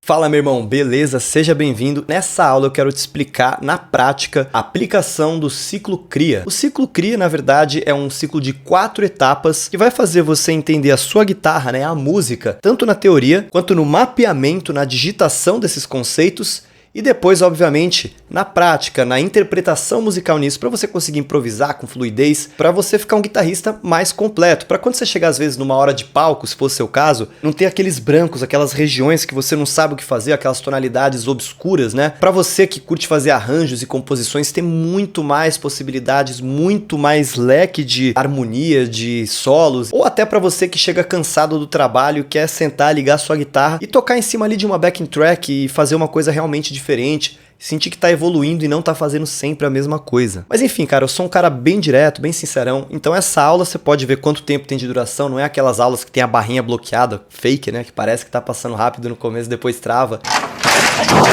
Fala meu irmão, beleza? Seja bem-vindo. Nessa aula eu quero te explicar na prática a aplicação do ciclo Cria. O ciclo Cria, na verdade, é um ciclo de 4 etapas que vai fazer você entender a sua guitarra, né, a música, tanto na teoria quanto no mapeamento, na digitação desses conceitos e depois, obviamente, na prática, na interpretação musical nisso, para você conseguir improvisar com fluidez, para você ficar um guitarrista mais completo, para quando você chegar às vezes numa hora de palco, se fosse seu caso, não ter aqueles brancos, aquelas regiões que você não sabe o que fazer, aquelas tonalidades obscuras, né? Para você que curte fazer arranjos e composições, ter muito mais possibilidades, muito mais leque de harmonia, de solos, ou até para você que chega cansado do trabalho, quer sentar, ligar sua guitarra e tocar em cima ali de uma backing track e fazer uma coisa realmente diferente, sentir que tá evoluindo e não tá fazendo sempre a mesma coisa. Mas enfim, cara, eu sou um cara bem direto, bem sincerão, então essa aula você pode ver quanto tempo tem de duração, não é aquelas aulas que tem a barrinha bloqueada, fake, né, que parece que tá passando rápido no começo e depois trava.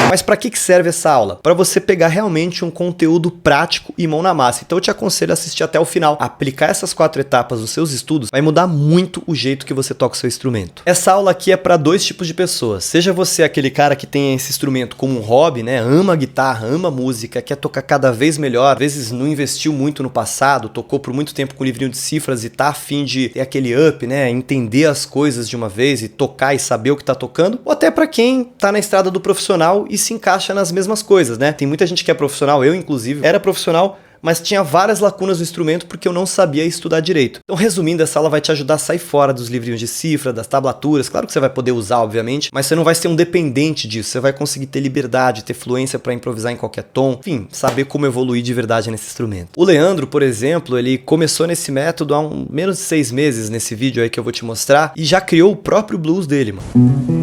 Mas para que serve essa aula? Para você pegar realmente um conteúdo prático e mão na massa. Então eu te aconselho a assistir até o final. Aplicar essas 4 etapas nos seus estudos vai mudar muito o jeito que você toca o seu instrumento. Essa aula aqui é para 2 tipos de pessoas. Seja você aquele cara que tem esse instrumento como um hobby, né? Ama guitarra, ama música, quer tocar cada vez melhor, às vezes não investiu muito no passado, tocou por muito tempo com livrinho de cifras e tá afim de ter aquele up, né? Entender as coisas de uma vez e tocar e saber o que tá tocando. Ou até para quem tá na estrada do profissional e se encaixa nas mesmas coisas, né? Tem muita gente que é profissional, eu inclusive era profissional, mas tinha várias lacunas no instrumento porque eu não sabia estudar direito. Então, resumindo, essa aula vai te ajudar a sair fora dos livrinhos de cifra, das tablaturas. Claro que você vai poder usar, obviamente, mas você não vai ser um dependente disso. Você vai conseguir ter liberdade, ter fluência para improvisar em qualquer tom. Enfim, saber como evoluir de verdade nesse instrumento. O Leandro, por exemplo, ele começou nesse método há menos de 6 meses, nesse vídeo aí que eu vou te mostrar, e já criou o próprio blues dele, mano.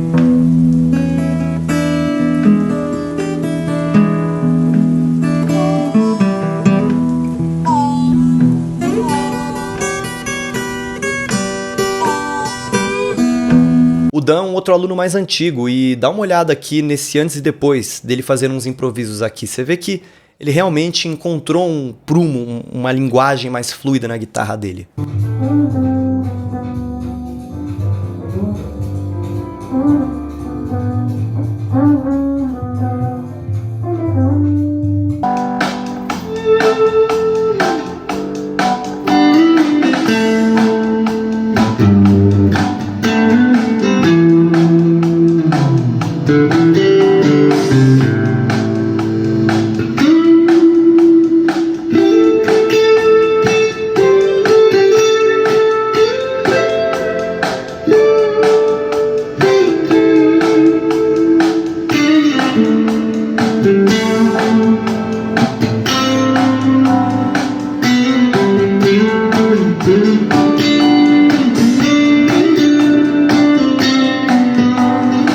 O Dan é um outro aluno mais antigo e dá uma olhada aqui nesse antes e depois dele fazer uns improvisos aqui. Você vê que ele realmente encontrou um prumo, uma linguagem mais fluida na guitarra dele.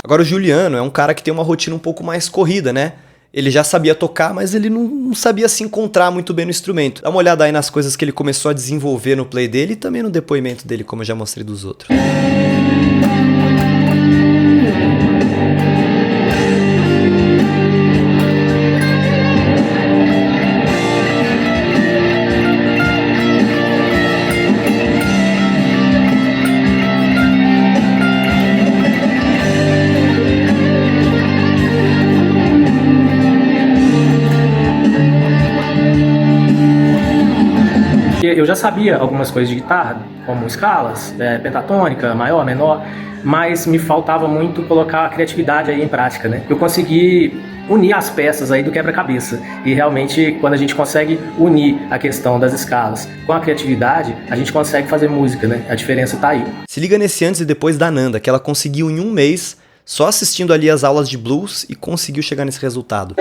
Agora o Juliano é um cara que tem uma rotina um pouco mais corrida, né? Ele já sabia tocar, mas ele não sabia se encontrar muito bem no instrumento. Dá uma olhada aí nas coisas que ele começou a desenvolver no play dele e também no depoimento dele, como eu já mostrei dos outros. Eu já sabia algumas coisas de guitarra, como escalas, pentatônica, maior, menor, mas me faltava muito colocar a criatividade aí em prática, né? Eu consegui unir as peças aí do quebra-cabeça e realmente quando a gente consegue unir a questão das escalas com a criatividade, a gente consegue fazer música, né? A diferença tá aí. Se liga nesse antes e depois da Nanda, que ela conseguiu em 1 mês, só assistindo ali as aulas de blues e conseguiu chegar nesse resultado.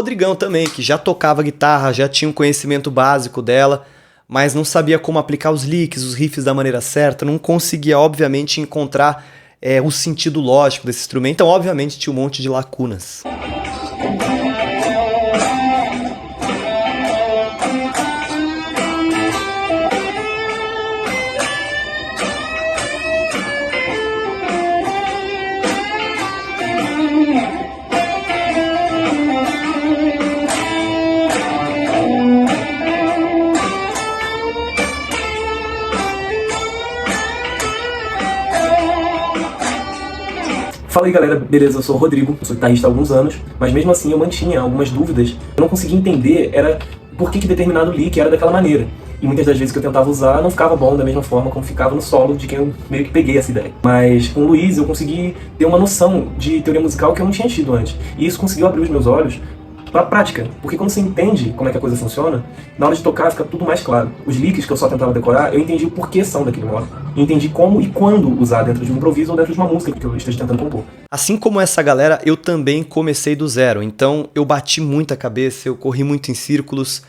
Rodrigão também, que já tocava guitarra, já tinha um conhecimento básico dela, mas não sabia como aplicar os licks, os riffs da maneira certa, não conseguia, obviamente, encontrar o sentido lógico desse instrumento, então, obviamente, tinha um monte de lacunas. Fala aí galera, beleza? Eu sou o Rodrigo, sou guitarrista há alguns anos, mas mesmo assim eu mantinha algumas dúvidas. Eu não conseguia entender por que determinado lick era daquela maneira. E muitas das vezes que eu tentava usar não ficava bom da mesma forma como ficava no solo de quem eu meio que peguei essa ideia. Mas com o Luiz eu consegui ter uma noção de teoria musical que eu não tinha tido antes. E isso conseguiu abrir os meus olhos para a prática, porque quando você entende como é que a coisa funciona, na hora de tocar fica tudo mais claro. Os licks que eu só tentava decorar, eu entendi o porquê são daquele modo. E entendi como e quando usar dentro de um improviso ou dentro de uma música que eu esteja tentando compor. Assim como essa galera, eu também comecei do zero, então eu bati muita cabeça, eu corri muito em círculos,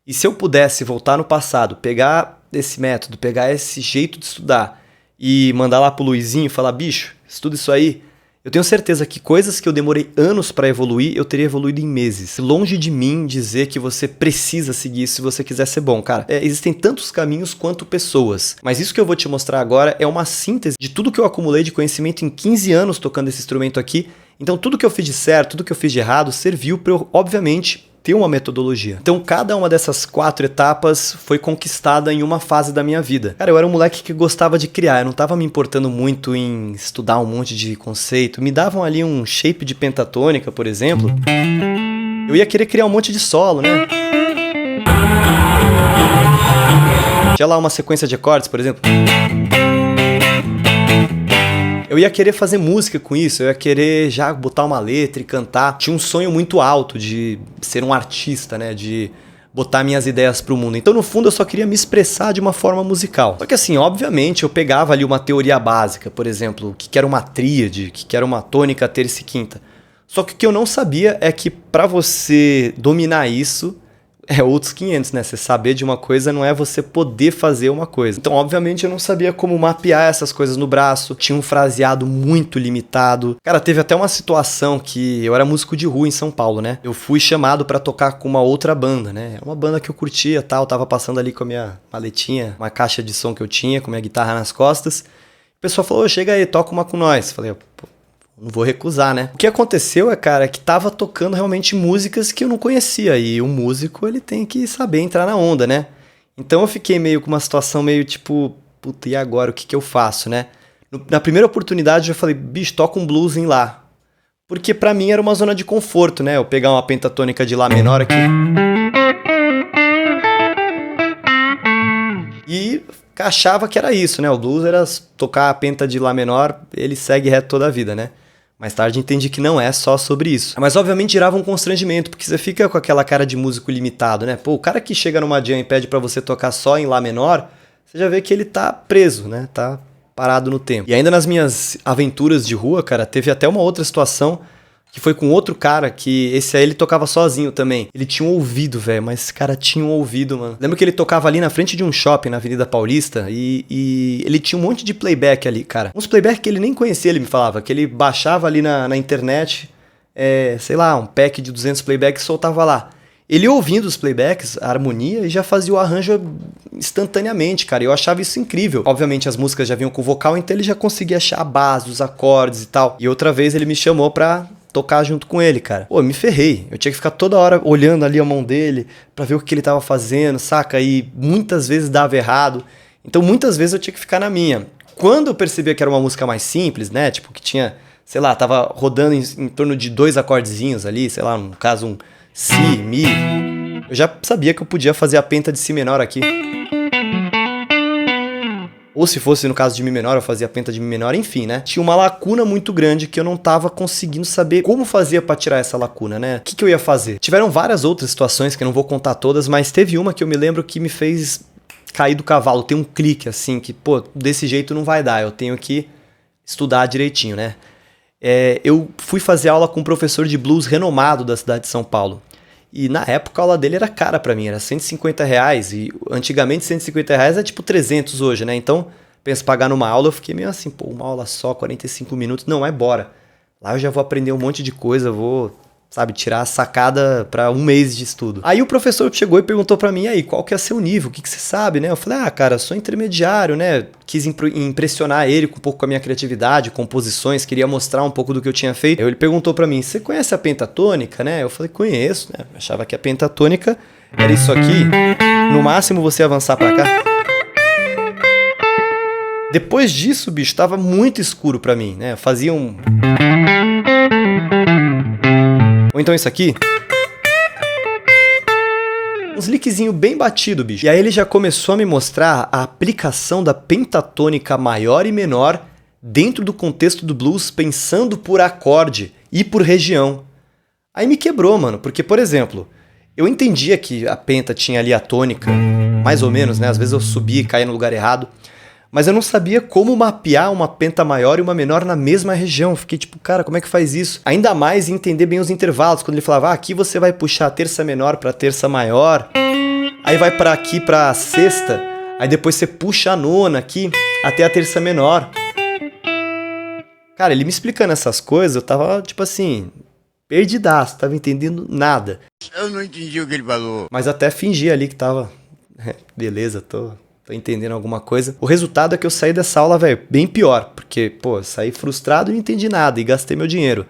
e se eu pudesse voltar no passado, pegar esse método, pegar esse jeito de estudar e mandar lá pro Luizinho e falar, bicho, estuda isso aí, eu tenho certeza que coisas que eu demorei anos para evoluir, eu teria evoluído em meses. Longe de mim dizer que você precisa seguir isso se você quiser ser bom, cara. Existem tantos caminhos quanto pessoas. Mas isso que eu vou te mostrar agora é uma síntese de tudo que eu acumulei de conhecimento em 15 anos tocando esse instrumento aqui. Então tudo que eu fiz de certo, tudo que eu fiz de errado, serviu para eu, obviamente, ter uma metodologia. Então cada uma dessas 4 etapas foi conquistada em uma fase da minha vida. Cara, eu era um moleque que gostava de criar, eu não tava me importando muito em estudar um monte de conceito. Me davam ali um shape de pentatônica, por exemplo. Eu ia querer criar um monte de solo, né? Tinha lá uma sequência de acordes, por exemplo. Eu ia querer fazer música com isso, eu ia querer já botar uma letra e cantar. Tinha um sonho muito alto de ser um artista, né? De botar minhas ideias pro mundo. Então, no fundo, eu só queria me expressar de uma forma musical. Só que assim, obviamente, eu pegava ali uma teoria básica, por exemplo, o que era uma tríade, o que era uma tônica, terça e quinta. Só que o que eu não sabia é que para você dominar isso, é outros 500, né? Você saber de uma coisa não é você poder fazer uma coisa. Então, obviamente, eu não sabia como mapear essas coisas no braço. Tinha um fraseado muito limitado. Cara, teve até uma situação que eu era músico de rua em São Paulo, né? Eu fui chamado pra tocar com uma outra banda, né? Uma banda que eu curtia e tal. Tava passando ali com a minha maletinha, uma caixa de som que eu tinha, com a minha guitarra nas costas. O pessoal falou, chega aí, toca uma com nós. Falei, pô, não vou recusar, né? O que aconteceu cara, que tava tocando realmente músicas que eu não conhecia. E o músico, ele tem que saber entrar na onda, né? Então eu fiquei meio com uma situação meio tipo, puta, e agora? O que eu faço, né? Na primeira oportunidade eu falei, bicho, toca um blues em Lá. Porque pra mim era uma zona de conforto, né? Eu pegar uma pentatônica de Lá menor aqui. E achava que era isso, né? O blues era tocar a penta de Lá menor, ele segue reto toda a vida, né? Mais tarde entendi que não é só sobre isso. Mas obviamente gerava um constrangimento, porque você fica com aquela cara de músico limitado, né? Pô, o cara que chega numa jam e pede pra você tocar só em Lá menor, você já vê que ele tá preso, né? Tá parado no tempo. E ainda nas minhas aventuras de rua, cara, teve até uma outra situação que foi com outro cara, que esse aí ele tocava sozinho também. Ele tinha um ouvido, velho, mas esse cara tinha um ouvido, mano. Lembro que ele tocava ali na frente de um shopping na Avenida Paulista e ele tinha um monte de playback ali, cara. Uns playback que ele nem conhecia, ele me falava, que ele baixava ali na internet, sei lá, um pack de 200 playbacks e soltava lá. Ele ouvindo os playbacks, a harmonia, e já fazia o arranjo instantaneamente, cara. Eu achava isso incrível. Obviamente as músicas já vinham com vocal, então ele já conseguia achar a base, os acordes e tal. E outra vez ele me chamou pra tocar junto com ele, cara. Pô, eu me ferrei. Eu tinha que ficar toda hora olhando ali a mão dele pra ver o que ele tava fazendo, saca? E muitas vezes dava errado. Então muitas vezes eu tinha que ficar na minha. Quando eu percebia que era uma música mais simples, né? Tipo, que tinha, sei lá, tava rodando em torno de 2 acordezinhos ali, sei lá, no caso um Si, Mi. Eu já sabia que eu podia fazer a penta de Si menor aqui. Ou se fosse no caso de Mi menor, eu fazia a penta de Mi menor, enfim, né? Tinha uma lacuna muito grande que eu não tava conseguindo saber como fazia pra tirar essa lacuna, né? O que eu ia fazer? Tiveram várias outras situações que eu não vou contar todas, mas teve uma que eu me lembro que me fez cair do cavalo. Tem um clique, assim, que, pô, desse jeito não vai dar, eu tenho que estudar direitinho, né? Eu fui fazer aula com um professor de blues renomado da cidade de São Paulo. E na época a aula dele era cara pra mim, era R$150. E antigamente R$150 é tipo 300 hoje, né? Então, penso pagar numa aula, eu fiquei meio assim, pô, uma aula só, 45 minutos. Não, é bora. Lá eu já vou aprender um monte de coisa, vou, sabe, tirar a sacada pra um mês de estudo. Aí o professor chegou e perguntou pra mim, aí, qual que é seu nível? O que você sabe, né? Eu falei, cara, sou intermediário, né? Quis impressionar ele um pouco com a minha criatividade, composições, queria mostrar um pouco do que eu tinha feito. Aí ele perguntou pra mim, você conhece a pentatônica, né? Eu falei, conheço, né? Eu achava que a pentatônica era isso aqui. No máximo você avançar pra cá. Depois disso, bicho, tava muito escuro pra mim, né? Fazia um... Ou então isso aqui. Uns lickzinho bem batido, bicho. E aí ele já começou a me mostrar a aplicação da pentatônica maior e menor dentro do contexto do blues, pensando por acorde e por região. Aí me quebrou, mano, porque, por exemplo, eu entendia que a penta tinha ali a tônica, mais ou menos, né? Às vezes eu subia e caía no lugar errado. Mas eu não sabia como mapear uma penta maior e uma menor na mesma região. Fiquei tipo, cara, como é que faz isso? Ainda mais entender bem os intervalos. Quando ele falava, aqui você vai puxar a terça menor para terça maior. Aí vai para aqui para a sexta. Aí depois você puxa a nona aqui até a terça menor. Cara, ele me explicando essas coisas, eu tava tipo assim, perdidaço, tava entendendo nada. Eu não entendi o que ele falou. Mas até fingi ali que tava... beleza, tô entendendo alguma coisa. O resultado é que eu saí dessa aula, velho, bem pior. Porque, pô, saí frustrado e não entendi nada e gastei meu dinheiro.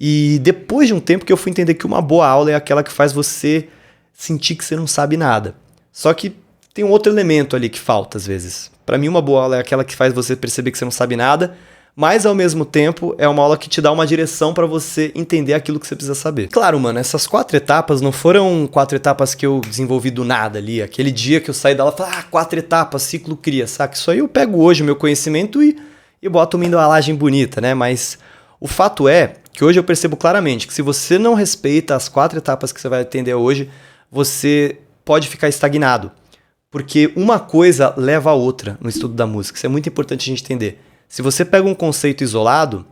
E depois de um tempo que eu fui entender que uma boa aula é aquela que faz você sentir que você não sabe nada. Só que tem um outro elemento ali que falta às vezes. Pra mim, uma boa aula é aquela que faz você perceber que você não sabe nada, mas ao mesmo tempo é uma aula que te dá uma direção pra você entender aquilo que você precisa saber. Claro, mano, essas 4 etapas não foram 4 etapas que eu desenvolvi do nada ali. Aquele dia que eu saí da aula e falei, 4 etapas, ciclo cria, saca? Isso aí eu pego hoje o meu conhecimento e boto uma embalagem bonita, né? Mas o fato é que hoje eu percebo claramente que se você não respeita as 4 etapas que você vai atender hoje, você pode ficar estagnado. Porque uma coisa leva a outra no estudo da música. Isso é muito importante a gente entender. Se você pega um conceito isolado,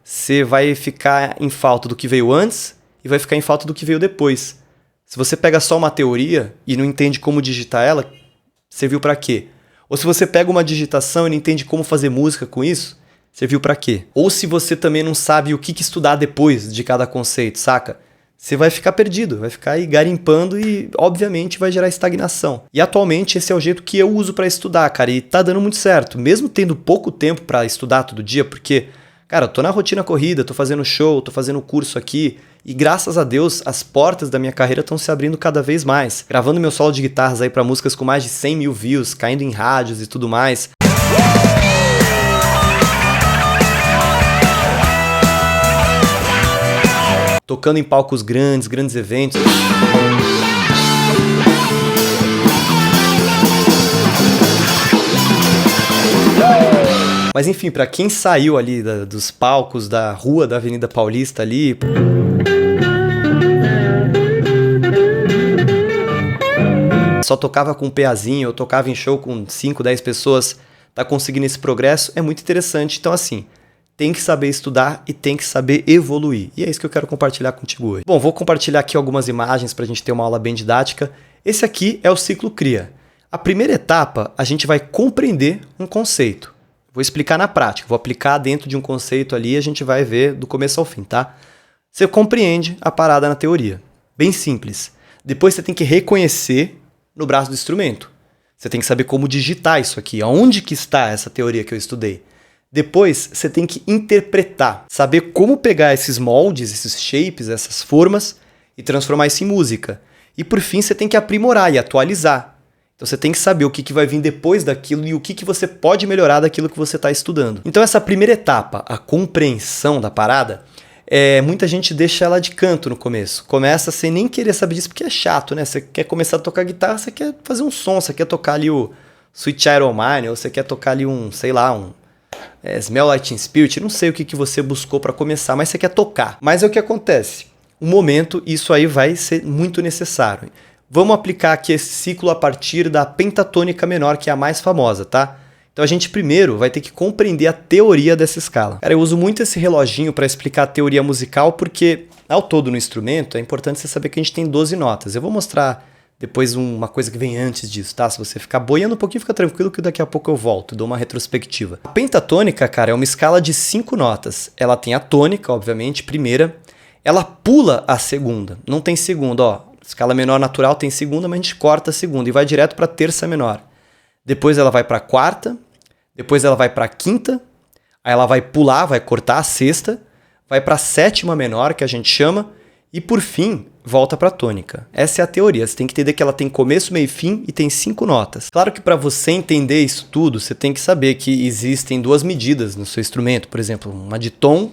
você vai ficar em falta do que veio antes e vai ficar em falta do que veio depois. Se você pega só uma teoria e não entende como digitar ela, serviu pra quê? Ou se você pega uma digitação e não entende como fazer música com isso, serviu pra quê? Ou se você também não sabe o que estudar depois de cada conceito, saca? Você vai ficar perdido, vai ficar aí garimpando e, obviamente, vai gerar estagnação. E atualmente esse é o jeito que eu uso pra estudar, cara, e tá dando muito certo. Mesmo tendo pouco tempo pra estudar todo dia, porque, cara, eu tô na rotina corrida, tô fazendo show, tô fazendo curso aqui, e graças a Deus as portas da minha carreira estão se abrindo cada vez mais. Gravando meu solo de guitarras aí pra músicas com mais de 100 mil views, caindo em rádios e tudo mais. Tocando em palcos grandes eventos. Mas enfim, pra quem saiu ali dos palcos da rua da Avenida Paulista ali... só tocava com um peazinho, eu tocava em show com 5, 10 pessoas, tá conseguindo esse progresso, é muito interessante. Então assim... tem que saber estudar e tem que saber evoluir. E é isso que eu quero compartilhar contigo hoje. Bom, vou compartilhar aqui algumas imagens para a gente ter uma aula bem didática. Esse aqui é o ciclo cria. A primeira etapa, a gente vai compreender um conceito. Vou explicar na prática, vou aplicar dentro de um conceito ali e a gente vai ver do começo ao fim, tá? Você compreende a parada na teoria. Bem simples. Depois você tem que reconhecer no braço do instrumento. Você tem que saber como digitar isso aqui. Aonde que está essa teoria que eu estudei? Depois, você tem que interpretar, saber como pegar esses moldes, esses shapes, essas formas e transformar isso em música. E por fim, você tem que aprimorar e atualizar. Então você tem que saber o que vai vir depois daquilo e o que você pode melhorar daquilo que você está estudando. Então essa primeira etapa, a compreensão da parada, muita gente deixa ela de canto no começo. Começa sem nem querer saber disso, porque é chato, né? Você quer começar a tocar guitarra, você quer fazer um som, você quer tocar ali o Sweet Child O' Mine, ou você quer tocar ali um, sei lá, Smell Like Teen Spirit, não sei o que você buscou para começar, mas você quer tocar. Mas é o que acontece. Um momento, isso aí vai ser muito necessário. Vamos aplicar aqui esse ciclo a partir da pentatônica menor, que é a mais famosa, tá? Então a gente primeiro vai ter que compreender a teoria dessa escala. Cara, eu uso muito esse reloginho para explicar a teoria musical porque Ao todo no instrumento, é importante você saber que a gente tem 12 notas. Eu vou mostrar depois uma coisa que vem antes disso, tá? Se você ficar boiando um pouquinho, fica tranquilo que daqui a pouco eu volto, dou uma retrospectiva. A pentatônica, cara, é uma escala de 5 notas. Ela tem a tônica, obviamente, primeira. Ela pula a segunda. Não tem segunda, ó. Escala menor natural tem segunda, mas a gente corta a segunda e vai direto para terça menor. Depois ela vai para quarta, depois ela vai para quinta, aí ela vai pular, vai cortar a sexta, vai para sétima menor, que a gente chama, e por fim, volta para tônica. Essa é a teoria. Você tem que entender que ela tem começo, meio e fim e tem 5 notas. Claro que para você entender isso tudo, você tem que saber que existem 2 medidas no seu instrumento. Por exemplo, uma de tom,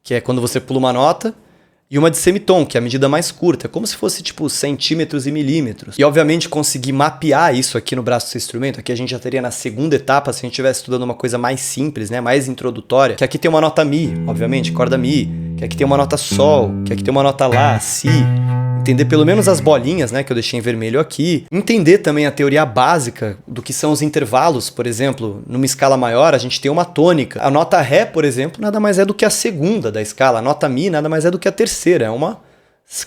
que é quando você pula uma nota, e uma de semitom, que é a medida mais curta, como se fosse tipo centímetros e milímetros. E obviamente conseguir mapear isso aqui no braço do seu instrumento, aqui a gente já teria na segunda etapa, se a gente estivesse estudando uma coisa mais simples, né, mais introdutória, que aqui tem uma nota Mi, obviamente, corda Mi, que aqui tem uma nota Sol, que aqui tem uma nota Lá, Si. Entender pelo menos as bolinhas, né, que eu deixei em vermelho aqui. Entender também a teoria básica do que são os intervalos. Por exemplo, numa escala maior, a gente tem uma tônica. A nota Ré, por exemplo, nada mais é do que a segunda da escala. A nota Mi nada mais é do que a terceira. É uma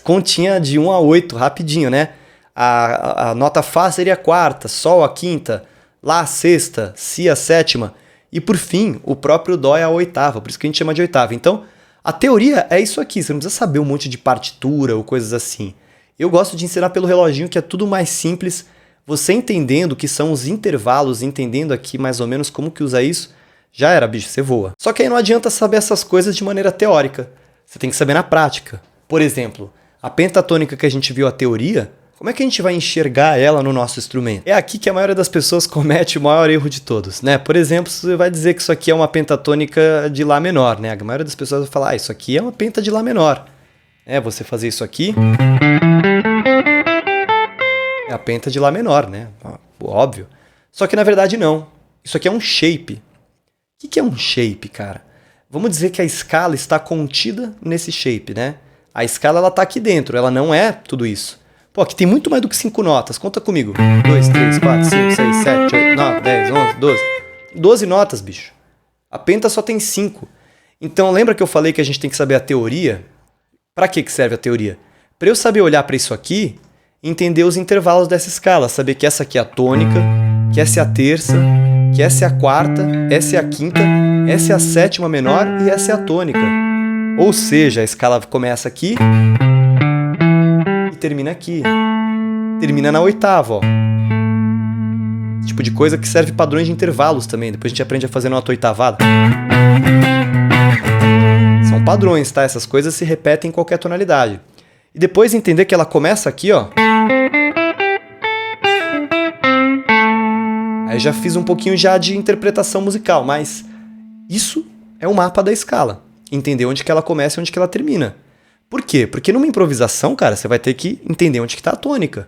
continha de 1 a 8, rapidinho, né? A nota Fá seria a quarta, Sol a quinta, Lá a sexta, Si a sétima. E por fim, o próprio Dó é a oitava, por isso que a gente chama de oitava. Então, a teoria é isso aqui, você não precisa saber um monte de partitura ou coisas assim. Eu gosto de ensinar pelo reloginho, que é tudo mais simples. Você entendendo o que são os intervalos, entendendo aqui mais ou menos como que usa isso, já era, bicho, você voa. Só que aí não adianta saber essas coisas de maneira teórica. Você tem que saber na prática. Por exemplo, a pentatônica que a gente viu a teoria, como é que a gente vai enxergar ela no nosso instrumento? É aqui que a maioria das pessoas comete o maior erro de todos, né? Por exemplo, você vai dizer que isso aqui é uma pentatônica de Lá menor, né? A maioria das pessoas vai falar, isso aqui é uma penta de Lá menor. É, você fazer isso aqui é a penta de Lá menor, né? Óbvio. Só que na verdade não. Isso aqui é um shape. O que é um shape, cara? Vamos dizer que a escala está contida nesse shape, né? A escala ela tá aqui dentro, ela não é tudo isso. Pô, aqui tem muito mais do que 5 notas. Conta comigo. 2, 3, 4, 5, 6, 7, 8, 9, 10, 11, 12. 12 notas, bicho. A penta só tem 5. Então, lembra que eu falei que a gente tem que saber a teoria? Pra que serve a teoria? Pra eu saber olhar pra isso aqui e entender os intervalos dessa escala. Saber que essa aqui é a tônica, que essa é a terça, que essa é a quarta, essa é a quinta, essa é a sétima menor e essa é a tônica. Ou seja, a escala começa aqui e termina aqui. Termina na oitava, ó. Esse tipo de coisa que serve padrões de intervalos também. Depois a gente aprende a fazer nota oitavada. São padrões, tá? Essas coisas se repetem em qualquer tonalidade. E depois entender que ela começa aqui, ó. Aí já fiz um pouquinho já de interpretação musical, mas isso é o mapa da escala. Entender onde que ela começa e onde que ela termina. Por quê? Porque numa improvisação, cara, você vai ter que entender onde que tá a tônica.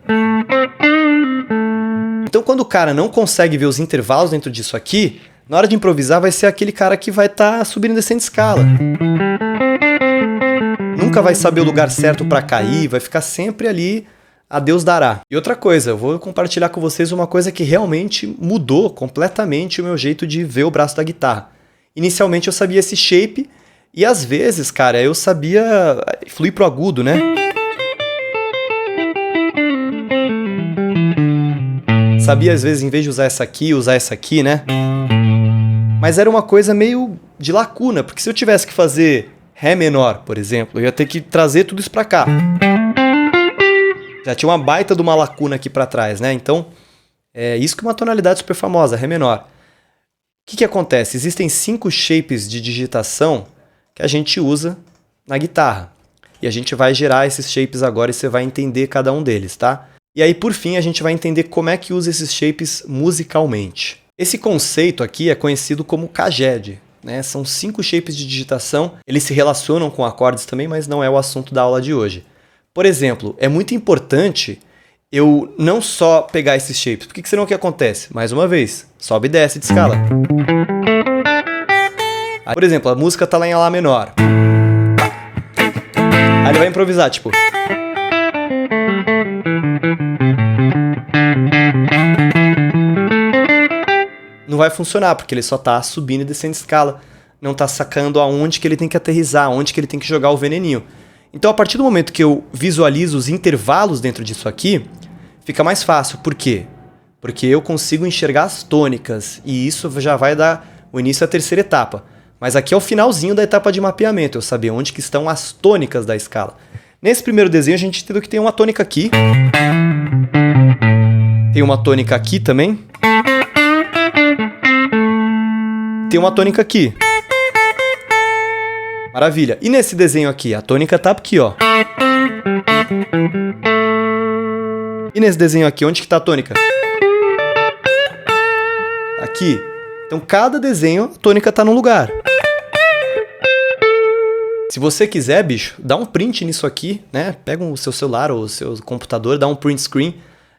Então quando o cara não consegue ver os intervalos dentro disso aqui, na hora de improvisar vai ser aquele cara que vai estar subindo e descendo escala. Nunca vai saber o lugar certo pra cair, vai ficar sempre ali, a Deus dará. E outra coisa, eu vou compartilhar com vocês uma coisa que realmente mudou completamente o meu jeito de ver o braço da guitarra. Inicialmente eu sabia esse shape, e às vezes, cara, eu sabia fluir pro agudo, né? Sabia, às vezes, em vez de usar essa aqui, né? Mas era uma coisa meio de lacuna, porque se eu tivesse que fazer Ré menor, por exemplo, eu ia ter que trazer tudo isso pra cá. Já tinha uma baita de uma lacuna aqui pra trás, né? Então, é isso que é uma tonalidade super famosa, Ré menor. O que acontece? Existem 5 shapes de digitação que a gente usa na guitarra. E a gente vai gerar esses shapes agora e você vai entender cada um deles, tá? E aí, por fim, a gente vai entender como é que usa esses shapes musicalmente. Esse conceito aqui é conhecido como Kaged, né? São 5 shapes de digitação, eles se relacionam com acordes também, mas não é o assunto da aula de hoje. Por exemplo, é muito importante eu não só pegar esses shapes, porque senão o que acontece? Mais uma vez, sobe e desce de escala. Aí, por exemplo, a música tá lá em Lá menor. Aí ele vai improvisar, tipo... Não vai funcionar, porque ele só tá subindo e descendo escala. Não tá sacando aonde que ele tem que aterrissar, aonde que ele tem que jogar o veneninho. Então, a partir do momento que eu visualizo os intervalos dentro disso aqui, fica mais fácil. Por quê? Porque eu consigo enxergar as tônicas, e isso já vai dar o início à terceira etapa. Mas aqui é o finalzinho da etapa de mapeamento, eu saber onde que estão as tônicas da escala. Nesse primeiro desenho a gente entendeu que tem uma tônica aqui. Tem uma tônica aqui também. Tem uma tônica aqui. Maravilha. E nesse desenho aqui, a tônica tá aqui, ó. E nesse desenho aqui, onde que tá a tônica? Aqui. Então, cada desenho, a tônica tá num lugar. Se você quiser, bicho, dá um print nisso aqui, né? Pega o seu celular ou o seu computador, dá um print screen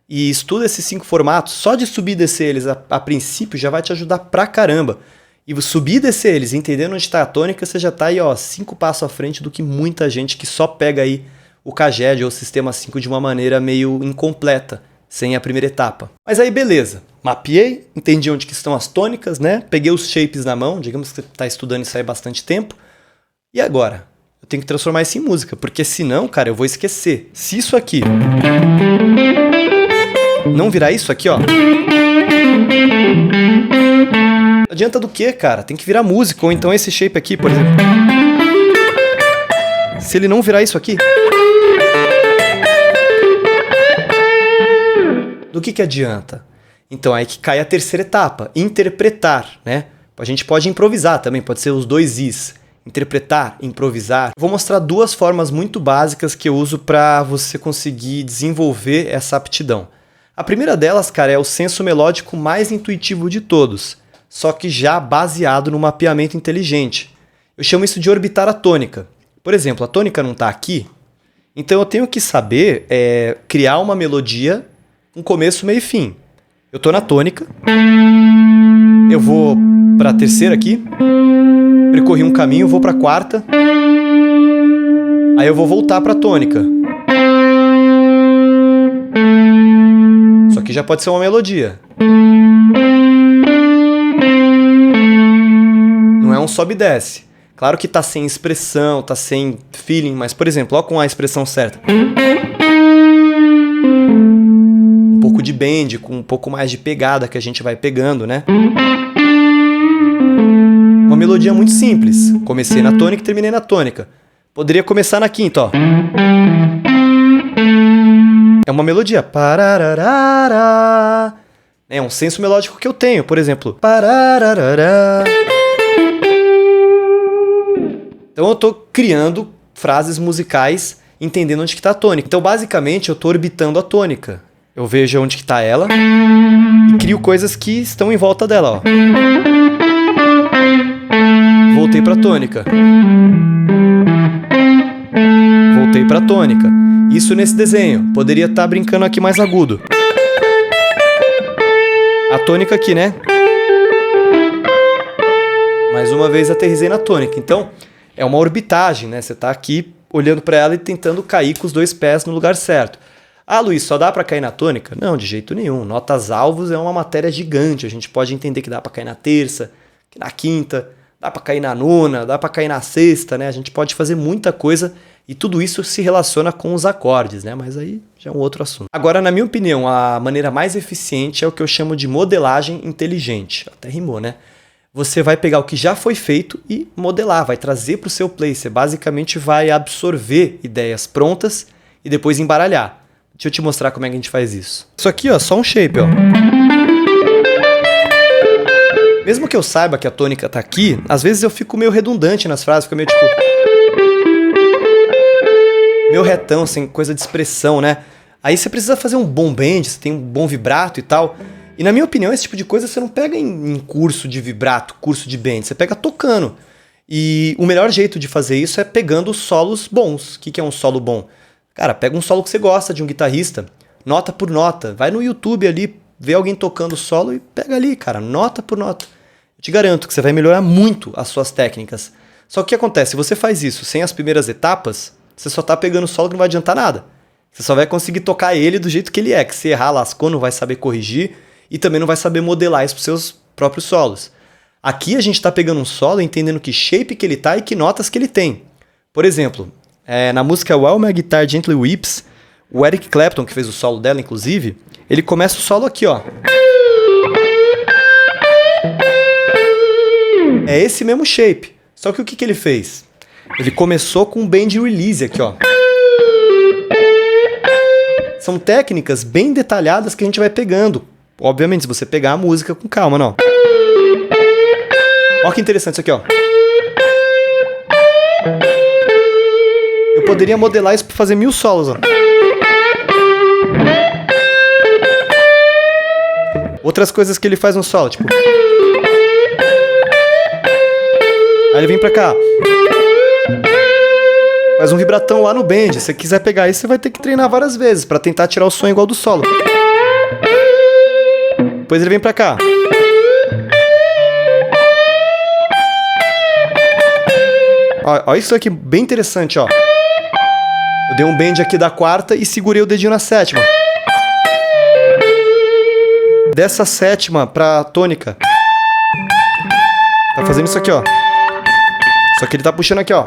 e estuda esses 5 formatos. Só de subir e descer eles a princípio já vai te ajudar pra caramba. E subir e descer eles, entendendo onde está a tônica, você já tá aí, ó, 5 passos à frente do que muita gente que só pega aí o Caged ou o Sistema 5 de uma maneira meio incompleta, sem a primeira etapa. Mas aí beleza, mapeei, entendi onde que estão as tônicas, né? Peguei os shapes na mão, digamos que você está estudando isso aí há bastante tempo. E agora? Eu tenho que transformar isso em música, porque senão, cara, eu vou esquecer. Se isso aqui não virar isso aqui, ó... Adianta do quê, cara? Tem que virar música, ou então esse shape aqui, por exemplo. Se ele não virar isso aqui... Do que adianta? Então, aí que cai a terceira etapa, interpretar, né? A gente pode improvisar também, pode ser os 2 Is. Interpretar, improvisar. Vou mostrar 2 formas muito básicas que eu uso para você conseguir desenvolver essa aptidão. A primeira delas, cara, é o senso melódico mais intuitivo de todos, só que já baseado no mapeamento inteligente. Eu chamo isso de orbitar a tônica. Por exemplo, a tônica não está aqui, então eu tenho que saber criar uma melodia com começo, meio e fim. Eu estou na tônica, eu vou para a terceira aqui, percorri um caminho, vou para a quarta, aí eu vou voltar para a tônica. Isso aqui já pode ser uma melodia. Não é um sobe e desce. Claro que tá sem expressão, tá sem feeling, mas, por exemplo, ó, com a expressão certa. Um pouco de bend, com um pouco mais de pegada que a gente vai pegando, né? Uma melodia muito simples. Comecei na tônica e terminei na tônica. Poderia começar na quinta, ó. É uma melodia. Parararara. É um senso melódico que eu tenho, por exemplo. Parararara. Então eu estou criando frases musicais entendendo onde que está a tônica. Então basicamente eu estou orbitando a tônica. Eu vejo onde que está ela e crio coisas que estão em volta dela. Ó. Voltei para a tônica. Voltei para a tônica. Isso nesse desenho. Poderia estar brincando aqui mais agudo. A tônica aqui, né? Mais uma vez aterrisei na tônica. Então é uma orbitagem, né? Você está aqui olhando para ela e tentando cair com os 2 pés no lugar certo. Ah, Luiz, só dá para cair na tônica? Não, de jeito nenhum. Notas-alvos é uma matéria gigante. A gente pode entender que dá para cair na terça, na quinta, dá para cair na nona, dá para cair na sexta, né? A gente pode fazer muita coisa e tudo isso se relaciona com os acordes, né? Mas aí já é um outro assunto. Agora, na minha opinião, a maneira mais eficiente é o que eu chamo de modelagem inteligente. Até rimou, né? Você vai pegar o que já foi feito e modelar, vai trazer para o seu play. Você basicamente vai absorver ideias prontas e depois embaralhar. Deixa eu te mostrar como é que a gente faz isso. Isso aqui, ó, só um shape, ó. Mesmo que eu saiba que a tônica tá aqui, às vezes eu fico meio redundante nas frases, fico meio tipo... meio retão, sem coisa de expressão, né? Aí você precisa fazer um bom bend, você tem um bom vibrato e tal... E na minha opinião, esse tipo de coisa você não pega em curso de vibrato, curso de bend, você pega tocando. E o melhor jeito de fazer isso é pegando solos bons. O que é um solo bom? Cara, pega um solo que você gosta de um guitarrista, nota por nota. Vai no YouTube ali, vê alguém tocando solo e pega ali, cara, nota por nota. Eu te garanto que você vai melhorar muito as suas técnicas. Só que o que acontece? Se você faz isso sem as primeiras etapas, você só tá pegando solo que não vai adiantar nada. Você só vai conseguir tocar ele do jeito que ele é, que se errar, lascou, não vai saber corrigir. E também não vai saber modelar isso para os seus próprios solos. Aqui a gente está pegando um solo entendendo que shape que ele tá e que notas que ele tem. Por exemplo, Na música While My Guitar Gently Weeps, o Eric Clapton, que fez o solo dela, inclusive, ele começa o solo aqui, ó. É esse mesmo shape. Só que o que ele fez? Ele começou com um bend release aqui, ó. São técnicas bem detalhadas que a gente vai pegando. Obviamente, se você pegar a música com calma, não. Olha que interessante isso aqui, ó. Eu poderia modelar isso para fazer 1000 solos, ó. Outras coisas que ele faz no solo, tipo... Aí ele vem pra cá. Faz um vibratão lá no bend. Se você quiser pegar isso, você vai ter que treinar várias vezes pra tentar tirar o som igual do solo. Depois ele vem pra cá. Olha isso aqui, bem interessante, ó. Eu dei um bend aqui da quarta e segurei o dedinho na sétima. Dessa sétima pra tônica. Tá fazendo isso aqui, ó. Só que ele tá puxando aqui, ó.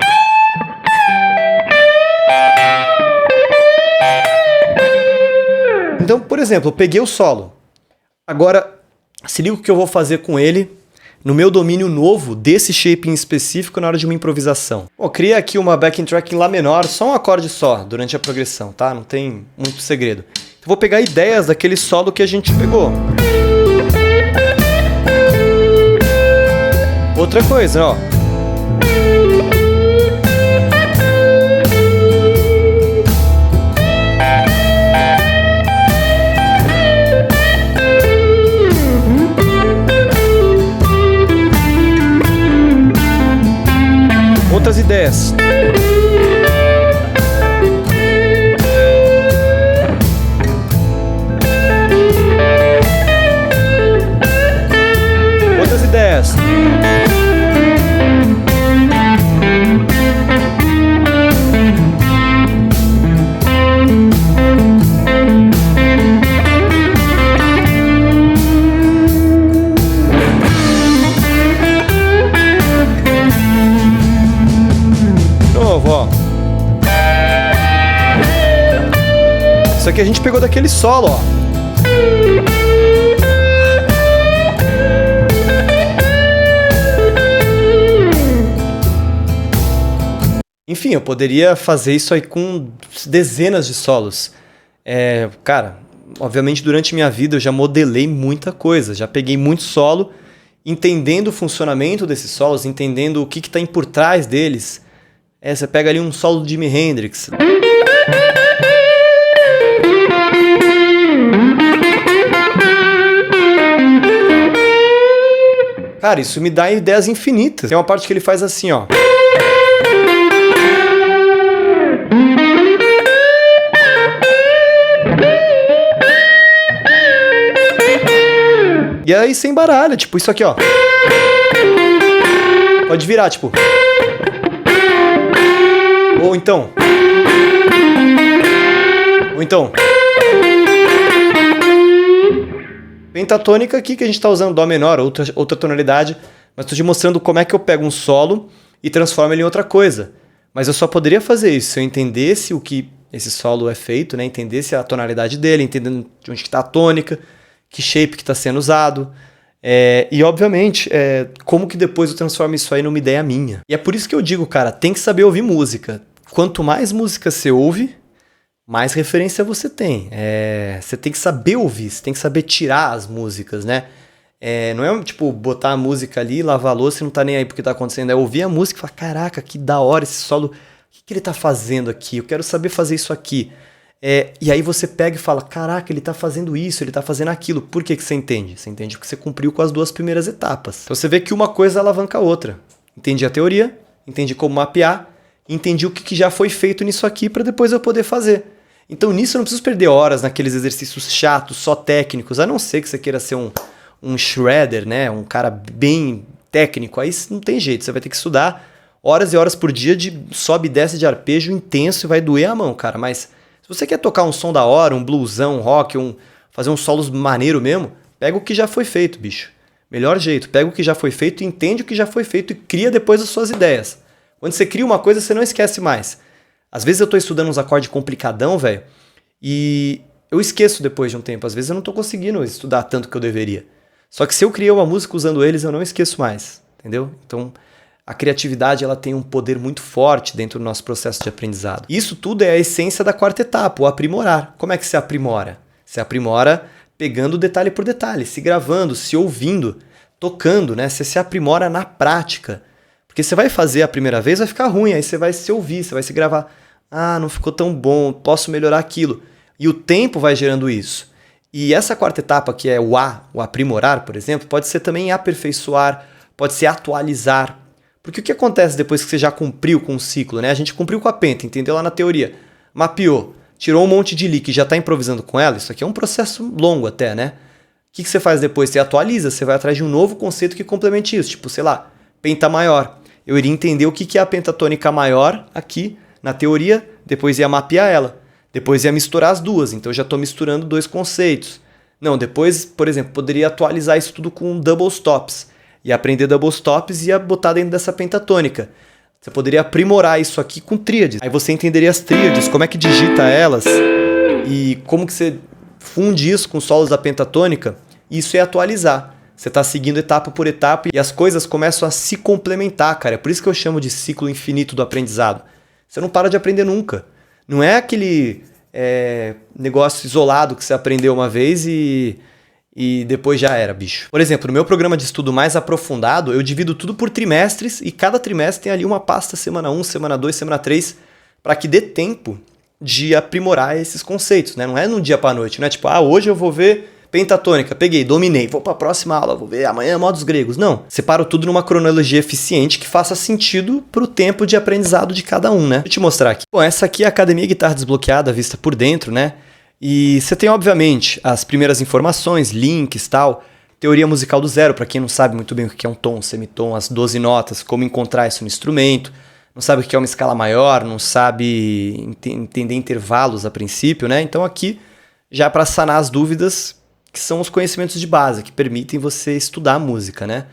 Então, por exemplo, eu peguei o solo. Agora, se liga o que eu vou fazer com ele no meu domínio novo desse shape em específico na hora de uma improvisação. Bom, eu criei aqui uma backing track em Lá menor, só um acorde só, durante a progressão, tá? Não tem muito segredo. Eu vou pegar ideias daquele solo que a gente pegou. Outra coisa, ó. Outras ideias. Outras ideias. Isso aqui a gente pegou daquele solo, ó. Enfim, eu poderia fazer isso aí com dezenas de solos. Cara, obviamente durante minha vida eu já modelei muita coisa, já peguei muito solo, entendendo o funcionamento desses solos, entendendo o que tá por trás deles. Você pega ali um solo de Jimi Hendrix. Cara, isso me dá ideias infinitas. Tem uma parte que ele faz assim, ó. E aí sem baralho, tipo isso aqui, ó. Pode virar, tipo. Ou então. Pentatônica aqui que a gente está usando Dó menor, outra tonalidade, mas estou te mostrando como é que eu pego um solo e transformo ele em outra coisa. Mas eu só poderia fazer isso se eu entendesse o que esse solo é feito, né? Entendesse a tonalidade dele, entendendo de onde está a tônica, que shape que está sendo usado. E obviamente, como que depois eu transformo isso aí numa ideia minha. E é por isso que eu digo, cara, tem que saber ouvir música. Quanto mais música você ouve, mais referência você tem. Você tem que saber ouvir, você tem que saber tirar as músicas, né? Não é tipo botar a música ali, lavar a louça e não tá nem aí porque tá acontecendo. É ouvir a música e falar, caraca, que da hora esse solo. O que ele tá fazendo aqui? Eu quero saber fazer isso aqui. E aí você pega e fala, caraca, ele tá fazendo isso, ele tá fazendo aquilo. Por que você entende? Você entende porque você cumpriu com as 2 primeiras etapas. Então você vê que uma coisa alavanca a outra. Entendi a teoria, entendi como mapear, entendi o que já foi feito nisso aqui para depois eu poder fazer. Então nisso eu não preciso perder horas naqueles exercícios chatos, só técnicos, a não ser que você queira ser um shredder, né? Um cara bem técnico, aí não tem jeito, você vai ter que estudar horas e horas por dia de sobe e desce de arpejo intenso e vai doer a mão, cara. Mas se você quer tocar um som da hora, um bluesão, um rock, fazer uns solos maneiro mesmo, pega o que já foi feito, bicho. Melhor jeito, pega o que já foi feito, entende o que já foi feito e cria depois as suas ideias. Quando você cria uma coisa, você não esquece mais. Às vezes eu tô estudando uns acordes complicadão, velho, e eu esqueço depois de um tempo. Às vezes eu não tô conseguindo estudar tanto que eu deveria. Só que se eu criei uma música usando eles, eu não esqueço mais, entendeu? Então, a criatividade ela tem um poder muito forte dentro do nosso processo de aprendizado. Isso tudo é a essência da quarta etapa, o aprimorar. Como é que se aprimora? Se aprimora pegando detalhe por detalhe, se gravando, se ouvindo, tocando, né? Você se aprimora na prática. Porque você vai fazer a primeira vez, vai ficar ruim, aí você vai se ouvir, você vai se gravar. Ah, não ficou tão bom, posso melhorar aquilo. E o tempo vai gerando isso. E essa quarta etapa, que é o aprimorar, por exemplo, pode ser também aperfeiçoar, pode ser atualizar. Porque o que acontece depois que você já cumpriu com o ciclo, né? A gente cumpriu com a penta, entendeu lá na teoria, mapeou, tirou um monte de lick e já está improvisando com ela, isso aqui é um processo longo até, né? O que você faz depois? Você atualiza, você vai atrás de um novo conceito que complemente isso, tipo, sei lá, penta maior. Eu iria entender o que é a pentatônica maior aqui na teoria, depois ia mapear ela. Depois ia misturar as duas, então eu já estou misturando dois conceitos. Não, depois, por exemplo, poderia atualizar isso tudo com double stops. Ia aprender double stops e ia botar dentro dessa pentatônica. Você poderia aprimorar isso aqui com tríades. Aí você entenderia as tríades, como é que digita elas e como que você funde isso com solos da pentatônica. Isso é atualizar. Você está seguindo etapa por etapa e as coisas começam a se complementar, cara. É por isso que eu chamo de ciclo infinito do aprendizado. Você não para de aprender nunca. Não é aquele negócio isolado que você aprendeu uma vez e depois já era, bicho. Por exemplo, no meu programa de estudo mais aprofundado, eu divido tudo por trimestres e cada trimestre tem ali uma pasta semana 1, semana 2, semana 3, para que dê tempo de aprimorar esses conceitos, né? Não é no dia para noite, não é tipo, hoje eu vou ver pentatônica, peguei, dominei, vou para a próxima aula, vou ver amanhã modos gregos. Não, separo tudo numa cronologia eficiente que faça sentido pro tempo de aprendizado de cada um, né? Deixa eu te mostrar aqui. Bom, essa aqui é a Academia Guitarra Desbloqueada, vista por dentro, né? E você tem, obviamente, as primeiras informações, links, tal, teoria musical do zero, para quem não sabe muito bem o que é um tom, semitom, as 12 notas, como encontrar isso no instrumento, não sabe o que é uma escala maior, não sabe entender intervalos a princípio, né? Então aqui, já para sanar as dúvidas, que são os conhecimentos de base, que permitem você estudar música, né?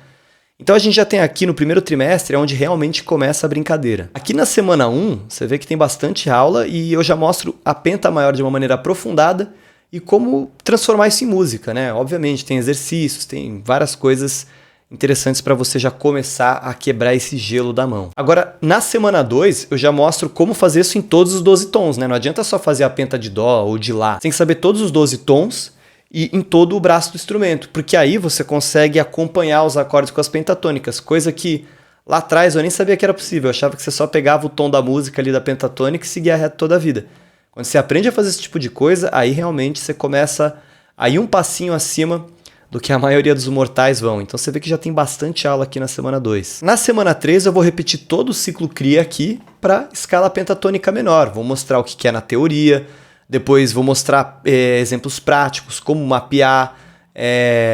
Então a gente já tem aqui no primeiro trimestre, onde realmente começa a brincadeira. Aqui na semana 1, você vê que tem bastante aula e eu já mostro a penta maior de uma maneira aprofundada e como transformar isso em música, né? Obviamente tem exercícios, tem várias coisas interessantes para você já começar a quebrar esse gelo da mão. Agora, na semana 2, eu já mostro como fazer isso em todos os 12 tons, né? Não adianta só fazer a penta de dó ou de lá. Você tem que saber todos os 12 tons e em todo o braço do instrumento, porque aí você consegue acompanhar os acordes com as pentatônicas, coisa que lá atrás eu nem sabia que era possível, eu achava que você só pegava o tom da música ali da pentatônica e seguia reto toda a vida. Quando você aprende a fazer esse tipo de coisa, aí realmente você começa a ir um passinho acima do que a maioria dos mortais vão. Então você vê que já tem bastante aula aqui na semana 2. Na semana 3 eu vou repetir todo o ciclo cria aqui para escala pentatônica menor, vou mostrar o que é na teoria. Depois vou mostrar exemplos práticos, como mapear,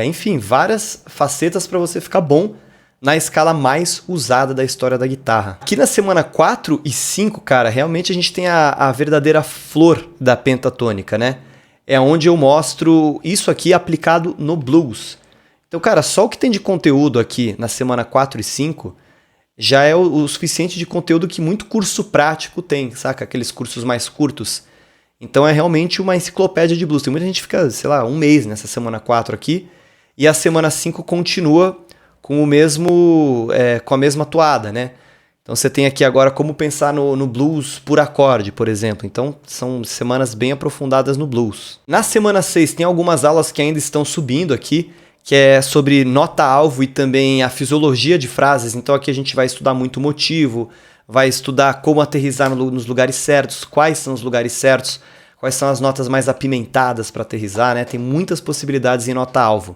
enfim, várias facetas para você ficar bom na escala mais usada da história da guitarra. Aqui na semana 4 e 5, cara, realmente a gente tem a verdadeira flor da pentatônica, né? É onde eu mostro isso aqui aplicado no blues. Então, cara, só o que tem de conteúdo aqui na semana 4 e 5 já é o suficiente de conteúdo que muito curso prático tem, saca? Aqueles cursos mais curtos. Então é realmente uma enciclopédia de blues. Tem muita gente que fica, sei lá, um mês nessa semana 4 aqui. E a semana 5 continua com o mesmo, com a mesma toada, né? Então você tem aqui agora como pensar no blues por acorde, por exemplo. Então são semanas bem aprofundadas no blues. Na semana 6 tem algumas aulas que ainda estão subindo aqui, que é sobre nota-alvo e também a fisiologia de frases. Então aqui a gente vai estudar muito motivo, vai estudar como aterrissar nos lugares certos, quais são os lugares certos, quais são as notas mais apimentadas para aterrissar, né? Tem muitas possibilidades em nota-alvo.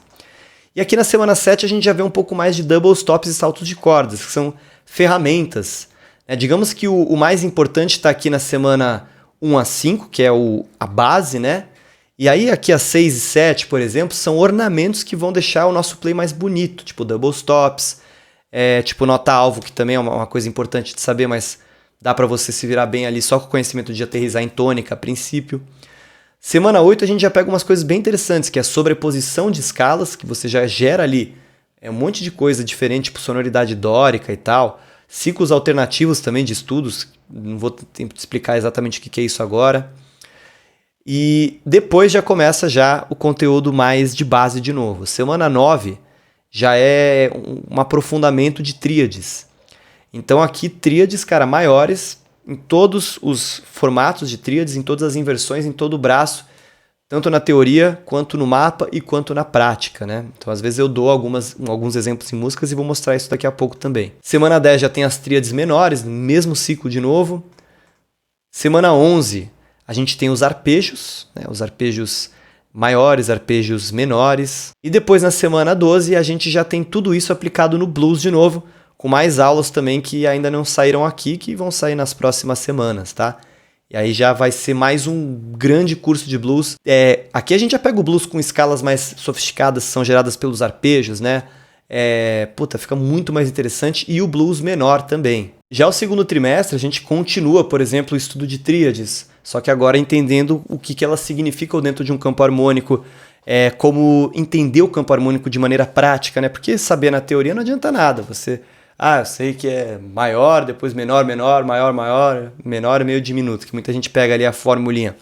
E aqui na semana 7 a gente já vê um pouco mais de double stops e saltos de cordas, que são ferramentas. Digamos que o mais importante está aqui na semana 1 a 5, que é a base, né? E aí aqui a 6 e 7, por exemplo, são ornamentos que vão deixar o nosso play mais bonito, tipo double stops, tipo nota-alvo, que também é uma coisa importante de saber, mas dá para você se virar bem ali só com o conhecimento de aterrissar em tônica a princípio. Semana 8 a gente já pega umas coisas bem interessantes, que é a sobreposição de escalas, que você já gera ali um monte de coisa diferente, tipo sonoridade dórica e tal. ciclos alternativos também de estudos, não vou ter tempo de explicar exatamente o que é isso agora. E depois já começa já o conteúdo mais de base de novo. Semana 9 já é um aprofundamento de tríades. Então aqui tríades, cara, maiores em todos os formatos de tríades, em todas as inversões, em todo o braço, tanto na teoria, quanto no mapa e quanto na prática, né? Então às vezes eu dou alguns exemplos em músicas e vou mostrar isso daqui a pouco também. Semana 10 já tem as tríades menores, mesmo ciclo de novo. Semana 11 a gente tem os arpejos, né? Os arpejos maiores, arpejos menores. E depois na semana 12 a gente já tem tudo isso aplicado no blues de novo, com mais aulas também que ainda não saíram aqui, que vão sair nas próximas semanas, tá? E aí já vai ser mais um grande curso de blues. Aqui a gente já pega o blues com escalas mais sofisticadas, que são geradas pelos arpejos, né? Fica muito mais interessante. E o blues menor também. Já o segundo trimestre a gente continua, por exemplo, o estudo de tríades, só que agora entendendo o que elas significam dentro de um campo harmônico, como entender o campo harmônico de maneira prática, né? Porque saber na teoria não adianta nada. Eu sei que é maior, depois menor, menor, maior, maior, menor é meio diminuto, que muita gente pega ali a formulinha.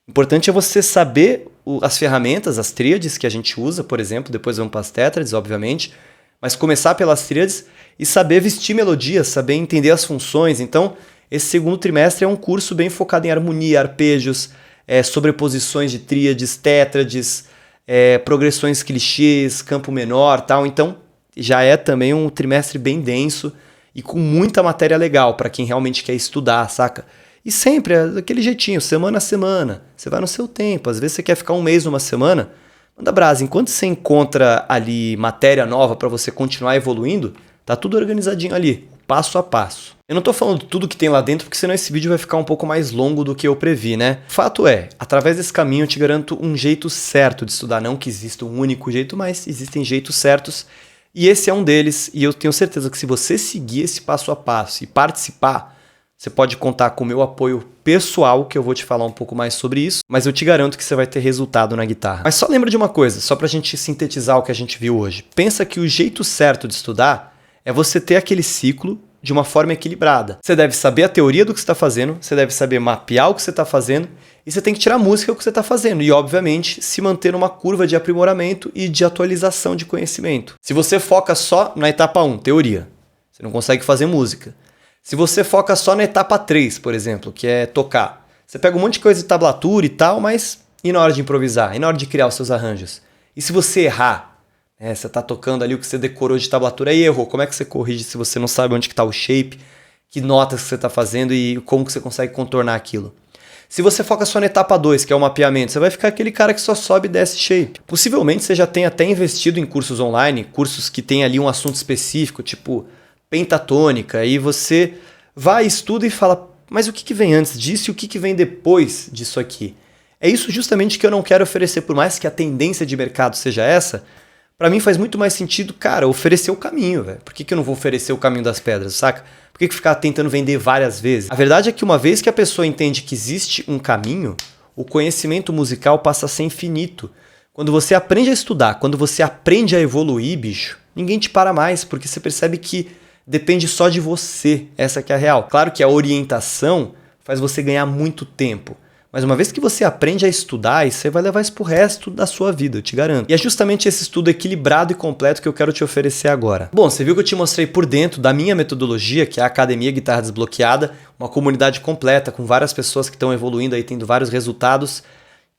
Importante é você saber as ferramentas, as tríades que a gente usa, por exemplo, depois vamos para as tétrades, obviamente, mas começar pelas tríades e saber vestir melodias, saber entender as funções. Então, esse segundo trimestre é um curso bem focado em harmonia, arpejos, sobreposições de tríades, tétrades, progressões clichês, campo menor, tal. Então, já é também um trimestre bem denso e com muita matéria legal para quem realmente quer estudar, saca? E sempre é daquele jeitinho, semana a semana. Você vai no seu tempo. Às vezes você quer ficar um mês numa semana. Manda brasa. Enquanto você encontra ali matéria nova para você continuar evoluindo, tá tudo organizadinho ali, passo a passo. Eu não tô falando tudo que tem lá dentro, porque senão esse vídeo vai ficar um pouco mais longo do que eu previ, né? Fato é, através desse caminho eu te garanto um jeito certo de estudar. Não que exista um único jeito, mas existem jeitos certos. E esse é um deles, e eu tenho certeza que se você seguir esse passo a passo e participar, você pode contar com o meu apoio pessoal, que eu vou te falar um pouco mais sobre isso, mas eu te garanto que você vai ter resultado na guitarra. Mas só lembra de uma coisa, só pra gente sintetizar o que a gente viu hoje. Pensa que o jeito certo de estudar é você ter aquele ciclo de uma forma equilibrada. Você deve saber a teoria do que você está fazendo, você deve saber mapear o que você está fazendo, e você tem que tirar a música do que você está fazendo. E, obviamente, se manter numa curva de aprimoramento e de atualização de conhecimento. Se você foca só na etapa 1, teoria, você não consegue fazer música. Se você foca só na etapa 3, por exemplo, que é tocar, você pega um monte de coisa de tablatura e tal, mas e na hora de improvisar? E na hora de criar os seus arranjos? E se você errar? Você está tocando ali o que você decorou de tablatura e errou. Como é que você corrige se você não sabe onde está o shape, que notas que você está fazendo e como que você consegue contornar aquilo? Se você foca só na etapa 2, que é o mapeamento, você vai ficar aquele cara que só sobe e desce shape. Possivelmente você já tenha até investido em cursos online, cursos que tem ali um assunto específico, tipo pentatônica, aí você vai, estuda e fala, mas o que vem antes disso e o que vem depois disso aqui? É isso justamente que eu não quero oferecer, por mais que a tendência de mercado seja essa. Pra mim faz muito mais sentido, cara, oferecer o caminho, velho. Por que eu não vou oferecer o caminho das pedras, saca? Por que ficar tentando vender várias vezes? A verdade é que uma vez que a pessoa entende que existe um caminho, o conhecimento musical passa a ser infinito. Quando você aprende a estudar, quando você aprende a evoluir, bicho, ninguém te para mais, porque você percebe que depende só de você. Essa que é a real. Claro que a orientação faz você ganhar muito tempo. Mas uma vez que você aprende a estudar, você vai levar isso pro resto da sua vida, eu te garanto. E é justamente esse estudo equilibrado e completo que eu quero te oferecer agora. Bom, você viu que eu te mostrei por dentro da minha metodologia, que é a Academia Guitarra Desbloqueada, uma comunidade completa, com várias pessoas que estão evoluindo aí, tendo vários resultados.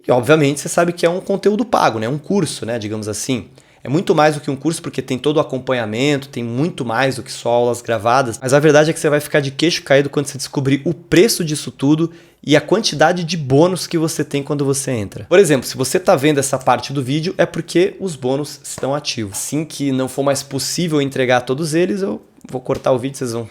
E obviamente você sabe que é um conteúdo pago, né? Um curso, né? Digamos assim. É muito mais do que um curso porque tem todo o acompanhamento, tem muito mais do que só aulas gravadas. Mas a verdade é que você vai ficar de queixo caído quando você descobrir o preço disso tudo e a quantidade de bônus que você tem quando você entra. Por exemplo, se você está vendo essa parte do vídeo, é porque os bônus estão ativos. Assim que não for mais possível entregar todos eles, eu vou cortar o vídeo, vocês vão...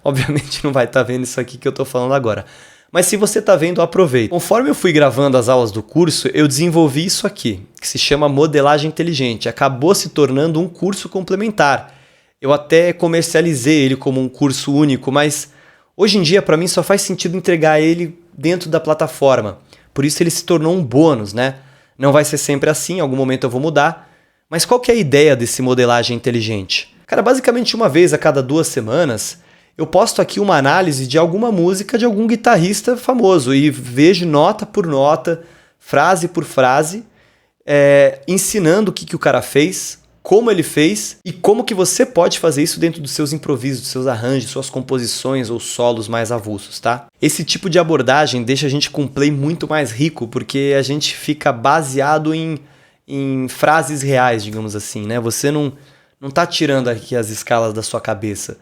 Obviamente não vai estar vendo isso aqui que eu estou falando agora. Mas se você está vendo, aproveita. Conforme eu fui gravando as aulas do curso, eu desenvolvi isso aqui, que se chama Modelagem Inteligente. Acabou se tornando um curso complementar. Eu até comercializei ele como um curso único, mas hoje em dia para mim só faz sentido entregar ele dentro da plataforma. Por isso ele se tornou um bônus, né? Não vai ser sempre assim, em algum momento eu vou mudar. Mas qual que é a ideia desse Modelagem Inteligente? Cara, basicamente uma vez a cada 2 semanas, eu posto aqui uma análise de alguma música de algum guitarrista famoso e vejo nota por nota, frase por frase, ensinando o que o cara fez, como ele fez e como que você pode fazer isso dentro dos seus improvisos, dos seus arranjos, suas composições ou solos mais avulsos, tá? Esse tipo de abordagem deixa a gente com um play muito mais rico, porque a gente fica baseado em frases reais, digamos assim, né? Você não tá tirando aqui as escalas da sua cabeça.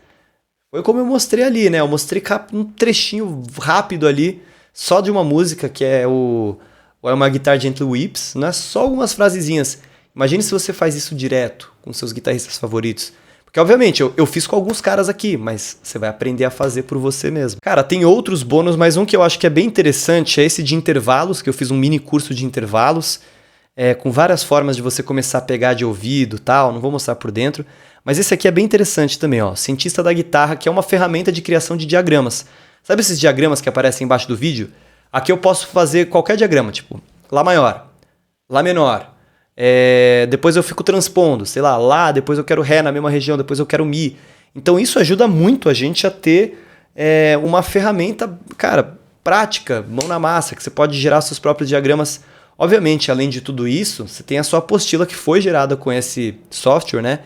Foi como eu mostrei ali, né? Eu mostrei um trechinho rápido ali, só de uma música que é uma Guitar Gently Weeps, né? Só algumas frasezinhas. Imagine se você faz isso direto com seus guitarristas favoritos. Porque, obviamente, eu fiz com alguns caras aqui, mas você vai aprender a fazer por você mesmo. Cara, tem outros bônus, mas um que eu acho que é bem interessante é esse de intervalos, que eu fiz um mini curso de intervalos, com várias formas de você começar a pegar de ouvido e tal, não vou mostrar por dentro. Mas esse aqui é bem interessante também, ó. Cientista da guitarra, que é uma ferramenta de criação de diagramas. Sabe esses diagramas que aparecem embaixo do vídeo? Aqui eu posso fazer qualquer diagrama, tipo Lá maior, Lá menor. Depois eu fico transpondo, sei lá, Lá, depois eu quero Ré na mesma região, depois eu quero Mi. Então isso ajuda muito a gente a ter uma ferramenta, cara, prática, mão na massa, que você pode gerar seus próprios diagramas. Obviamente, além de tudo isso, você tem a sua apostila que foi gerada com esse software, né?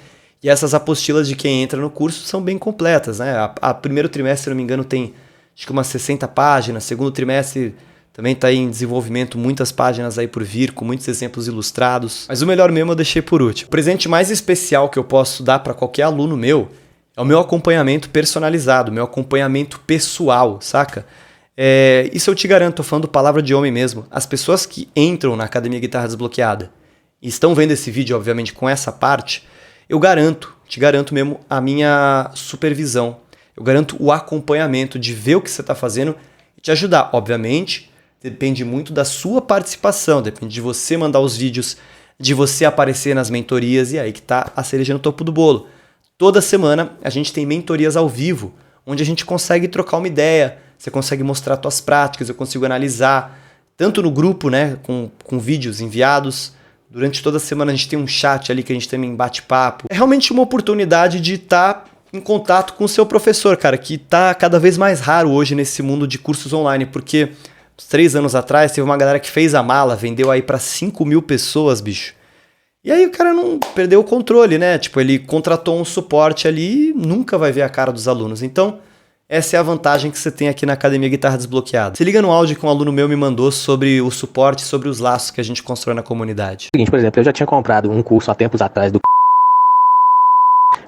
E essas apostilas de quem entra no curso são bem completas, né? A primeiro trimestre, se não me engano, tem acho que umas 60 páginas. Segundo trimestre também está em desenvolvimento, muitas páginas aí por vir, com muitos exemplos ilustrados. Mas o melhor mesmo eu deixei por último. O presente mais especial que eu posso dar para qualquer aluno meu é o meu acompanhamento personalizado, meu acompanhamento pessoal, saca? Isso eu te garanto, tô falando palavra de homem mesmo. As pessoas que entram na Academia Guitarra Desbloqueada e estão vendo esse vídeo, obviamente, com essa parte, eu te garanto mesmo a minha supervisão. Eu garanto o acompanhamento de ver o que você está fazendo e te ajudar. Obviamente, depende muito da sua participação, depende de você mandar os vídeos, de você aparecer nas mentorias e aí que tá a cereja no topo do bolo. Toda semana a gente tem mentorias ao vivo, onde a gente consegue trocar uma ideia, você consegue mostrar suas práticas, eu consigo analisar, tanto no grupo, né, com vídeos enviados. Durante toda a semana a gente tem um chat ali que a gente também bate papo. É realmente uma oportunidade de estar em contato com o seu professor, cara, que tá cada vez mais raro hoje nesse mundo de cursos online, porque uns 3 anos atrás teve uma galera que fez a mala, vendeu aí para 5.000 pessoas, bicho. E aí o cara não perdeu o controle, né? Tipo, ele contratou um suporte ali e nunca vai ver a cara dos alunos. Então, essa é a vantagem que você tem aqui na Academia Guitarra Desbloqueada. Se liga no áudio que um aluno meu me mandou sobre o suporte, sobre os laços que a gente constrói na comunidade. Seguinte, por exemplo, eu já tinha comprado um curso há tempos atrás de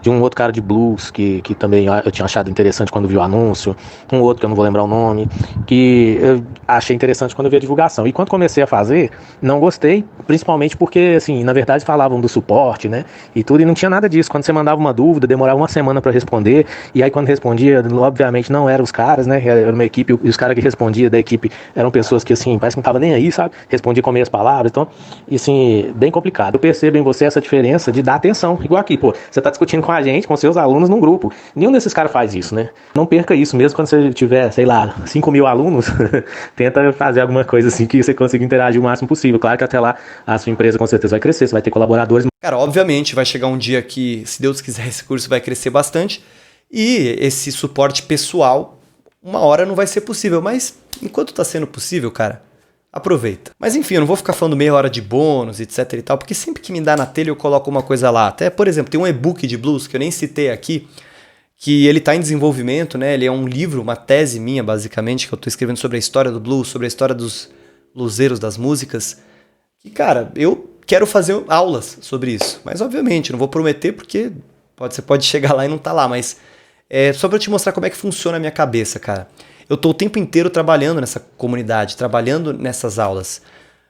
um outro cara de blues que também eu tinha achado interessante quando vi o anúncio, um outro que eu não vou lembrar o nome, que eu achei interessante quando eu vi a divulgação. E quando comecei a fazer, não gostei, principalmente porque, assim, na verdade falavam do suporte, né, e tudo, e não tinha nada disso. Quando você mandava uma dúvida, demorava uma semana para responder, e aí quando respondia, obviamente não eram os caras, né, era uma equipe, e os caras que respondiam da equipe eram pessoas que, assim, parece que não estavam nem aí, sabe, respondia com meias palavras, então, e, assim, bem complicado. Eu percebo em você essa diferença de dar atenção, igual aqui, pô, você tá discutindo com a gente, com seus alunos num grupo. Nenhum desses caras faz isso, né? Não perca isso, mesmo quando você tiver, sei lá, 5.000 alunos, tenta fazer alguma coisa assim que você consiga interagir o máximo possível. Claro que até lá a sua empresa com certeza vai crescer, você vai ter colaboradores. Cara, obviamente vai chegar um dia que, se Deus quiser, esse curso vai crescer bastante e esse suporte pessoal, uma hora não vai ser possível, mas enquanto tá sendo possível, cara, aproveita. Mas enfim, eu não vou ficar falando meia hora de bônus, etc e tal, porque sempre que me dá na telha eu coloco uma coisa lá. Até, por exemplo, tem um e-book de blues que eu nem citei aqui, que ele está em desenvolvimento, né? Ele é um livro, uma tese minha, basicamente, que eu estou escrevendo sobre a história do blues, sobre a história dos bluseiros, das músicas. E, cara, eu quero fazer aulas sobre isso. Mas, obviamente, não vou prometer porque você pode chegar lá e não tá lá. Mas é só para eu te mostrar como é que funciona a minha cabeça, cara. Eu estou o tempo inteiro trabalhando nessa comunidade, trabalhando nessas aulas.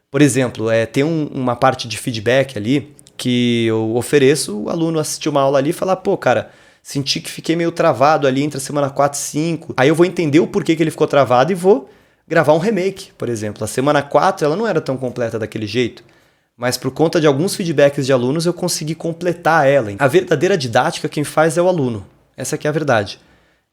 Por exemplo, tem uma parte de feedback ali que eu ofereço, o aluno assistir uma aula ali e falar, pô, cara, senti que fiquei meio travado ali entre a semana 4 e 5. Aí eu vou entender o porquê que ele ficou travado e vou gravar um remake, por exemplo. A semana 4 ela não era tão completa daquele jeito, mas por conta de alguns feedbacks de alunos eu consegui completar ela. A verdadeira didática quem faz é o aluno. Essa aqui é a verdade.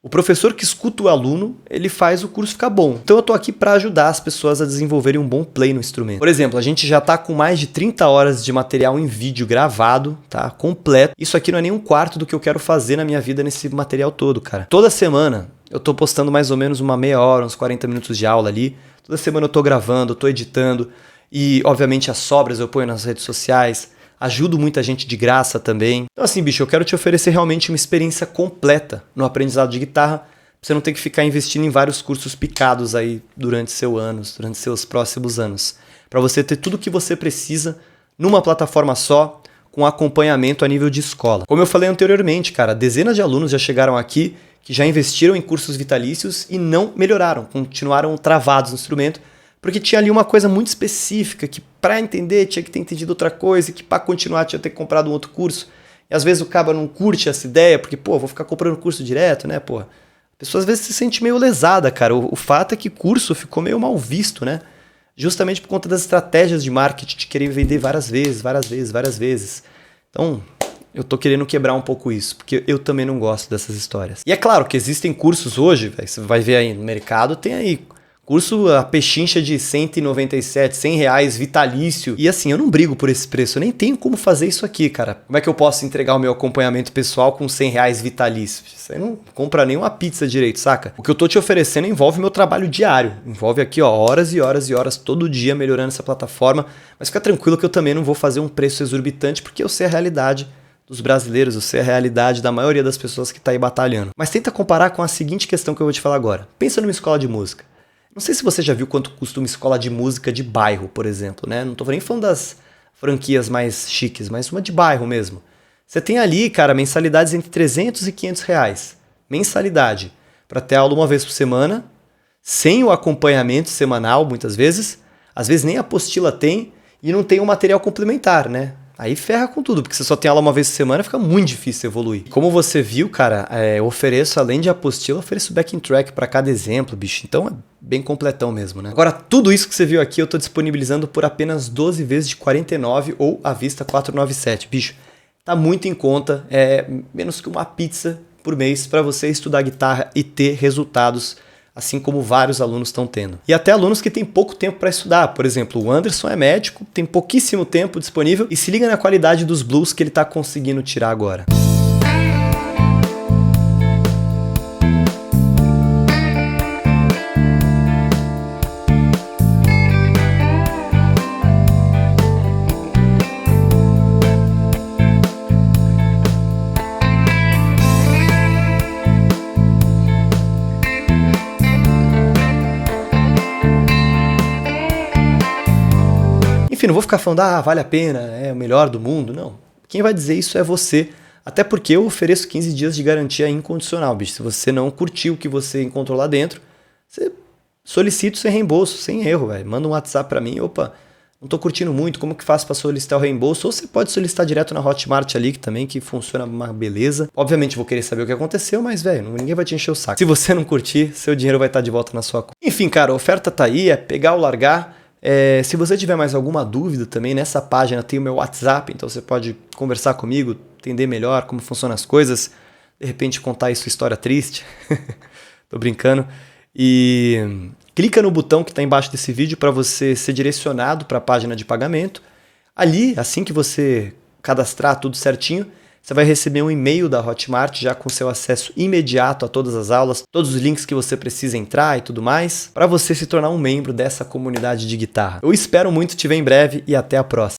O professor que escuta o aluno, ele faz o curso ficar bom. Então eu tô aqui para ajudar as pessoas a desenvolverem um bom play no instrumento. Por exemplo, a gente já tá com mais de 30 horas de material em vídeo gravado, tá? Completo. Isso aqui não é nem um quarto do que eu quero fazer na minha vida nesse material todo, cara. Toda semana eu tô postando mais ou menos uma meia hora, uns 40 minutos de aula ali. Toda semana eu tô gravando, eu tô editando. E, obviamente, as sobras eu ponho nas redes sociais. Ajudo muita gente de graça também. Então assim, bicho, eu quero te oferecer realmente uma experiência completa no aprendizado de guitarra, pra você não ter que ficar investindo em vários cursos picados aí durante seus próximos anos. Para você ter tudo o que você precisa numa plataforma só, com acompanhamento a nível de escola. Como eu falei anteriormente, cara, dezenas de alunos já chegaram aqui que já investiram em cursos vitalícios e não melhoraram, continuaram travados no instrumento, porque tinha ali uma coisa muito específica que para entender tinha que ter entendido outra coisa e que para continuar tinha que ter comprado um outro curso. E às vezes o cara não curte essa ideia, porque, pô, vou ficar comprando curso direto, né, pô. A pessoa às vezes se sente meio lesada, cara. O fato é que curso ficou meio mal visto, né? Justamente por conta das estratégias de marketing de querer vender várias vezes. Então, eu tô querendo quebrar um pouco isso, porque eu também não gosto dessas histórias. E é claro que existem cursos hoje, véio, você vai ver aí no mercado, tem aí curso a pechincha de 197, 100 reais vitalício. E assim, eu não brigo por esse preço, eu nem tenho como fazer isso aqui, cara. Como é que eu posso entregar o meu acompanhamento pessoal com 100 reais vitalício? Você não compra nem uma pizza direito, saca? O que eu tô te oferecendo envolve meu trabalho diário. Envolve aqui, ó, horas e horas e horas todo dia melhorando essa plataforma. Mas fica tranquilo que eu também não vou fazer um preço exorbitante, porque eu sei a realidade dos brasileiros, eu sei a realidade da maioria das pessoas que tá aí batalhando. Mas tenta comparar com a seguinte questão que eu vou te falar agora. Pensa numa escola de música. Não sei se você já viu quanto custa uma escola de música de bairro, por exemplo, né? Não tô nem falando das franquias mais chiques, mas uma de bairro mesmo. Você tem ali, cara, mensalidades entre 300 e 500 reais. Mensalidade. Para ter aula uma vez por semana, sem o acompanhamento semanal, muitas vezes. Às vezes nem a apostila tem e não tem um material complementar, né? Aí ferra com tudo, porque você só tem aula uma vez por semana, fica muito difícil evoluir. Como você viu, cara, eu ofereço, além de apostila, eu ofereço backing track para cada exemplo, bicho. Então é bem completão mesmo, né? Agora, tudo isso que você viu aqui eu tô disponibilizando por apenas 12 vezes de 49 ou à vista 497. Bicho, tá muito em conta, é menos que uma pizza por mês para você estudar guitarra e ter resultados, assim como vários alunos estão tendo. E até alunos que têm pouco tempo para estudar. Por exemplo, o Anderson é médico, tem pouquíssimo tempo disponível e se liga na qualidade dos blues que ele está conseguindo tirar agora. Enfim, não vou ficar falando, vale a pena, é o melhor do mundo. Não. Quem vai dizer isso é você. Até porque eu ofereço 15 dias de garantia incondicional, bicho. Se você não curtiu o que você encontrou lá dentro, você solicita o seu reembolso, sem erro, velho. Manda um WhatsApp pra mim, opa, não tô curtindo muito, como que faço pra solicitar o reembolso? Ou você pode solicitar direto na Hotmart ali, que também que funciona uma beleza. Obviamente vou querer saber o que aconteceu, mas, velho, ninguém vai te encher o saco. Se você não curtir, seu dinheiro vai estar de volta na sua conta. Enfim, cara, a oferta tá aí, é pegar ou largar. Se você tiver mais alguma dúvida também, nessa página tem o meu WhatsApp, então você pode conversar comigo, entender melhor como funcionam as coisas, de repente contar aí sua história triste. Tô brincando. E clica no botão que está embaixo desse vídeo para você ser direcionado para a página de pagamento. Ali, assim que você cadastrar tudo certinho, você vai receber um e-mail da Hotmart já com seu acesso imediato a todas as aulas, todos os links que você precisa entrar e tudo mais, para você se tornar um membro dessa comunidade de guitarra. Eu espero muito te ver em breve e até a próxima.